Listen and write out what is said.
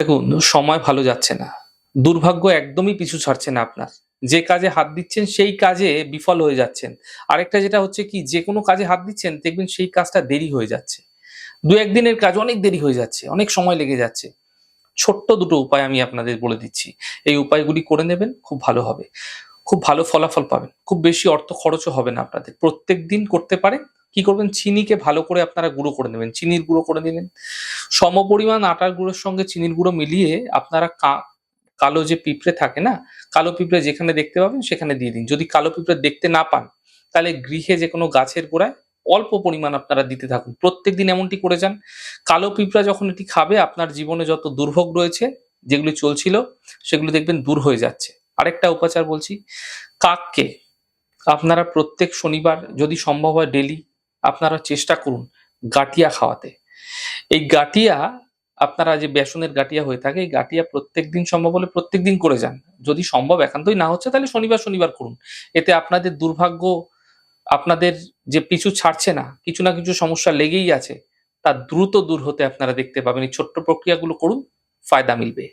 দেখুন, সময় ভালো যাচ্ছে না। দুর্ভাগ্য একদমই পিছু ছাড়ছে না আপনার। যে কাজে হাত দিচ্ছেন সেই কাজে বিফল হয়ে যাচ্ছেন। আরেকটা যেটা হচ্ছে কি যেকোনো কাজে হাত দিচ্ছেন দেখবেন সেই কাজটা দেরি হয়ে যাচ্ছে। ২-১ দিনের কাজ অনেক দেরি হয়ে যাচ্ছে, অনেক সময় লেগে যাচ্ছে। ছোট্ট দুটো উপায় আমি আপনাদের বলে দিচ্ছি। এই উপায়গুলি করে নেবেন খুব ভালো হবে। খুব ভালো ফলাফল পাবেন। খুব বেশি অর্থ খরচও হবে না আপনাদের। প্রত্যেকদিন করতে পারেন। কি করবেন? চিনিকে ভালো করে আপনারা গুঁড়ো করে নেবেন। চিনির গুঁড়ো করে নিলেন। সমপরিমাণ আটার গুঁড়োর সঙ্গে চিনির গুঁড়ো মিলিয়ে আপনারা কালো যে পিঁপড়ে থাকে না? কালো পিঁপড়ে যেখানে দেখতে পাবেন সেখানে দিয়ে দিন। যদি কালো পিঁপড়ে দেখতে না পান, তাহলে গৃহে যেকোনো গাছের গোড়ায় অল্প পরিমাণ আপনারা দিতে থাকুন। প্রত্যেকদিন এমনটি করে যান। কালো পিঁপড়া যখন এটি খাবে আপনার জীবনে যত দুর্ভোগ রয়েছে, যেগুলি চলছিল, সেগুলো দেখবেন দূর হয়ে যাচ্ছে। আরেকটা উপাচার বলছি, কাককে আপনারা প্রত্যেক শনিবার যদি সম্ভব হয় ডেইলি আপনারা চেষ্টা করুন গাঁটিয়া খাওয়াতে। এই গাঁটিয়া আপনারা যে বেসনের গাঁটিয়া হয়ে থাকে, এই গাঁটিয়া প্রত্যেকদিন সম্ভব হলে প্রত্যেকদিন করে যান। যদি সম্ভব একান্তই না হচ্ছে তাহলে শনিবার করুন। এতে আপনাদের দুর্ভাগ্য আপনাদের যে পিছু ছাড়ছে না, কিছু না কিছু সমস্যা লেগেই আছে, তা দ্রুত দূর হতে আপনারা দেখতে পাবেন। এই ছোট্ট প্রক্রিয়াগুলো করুন, ফায়দা মিলবে।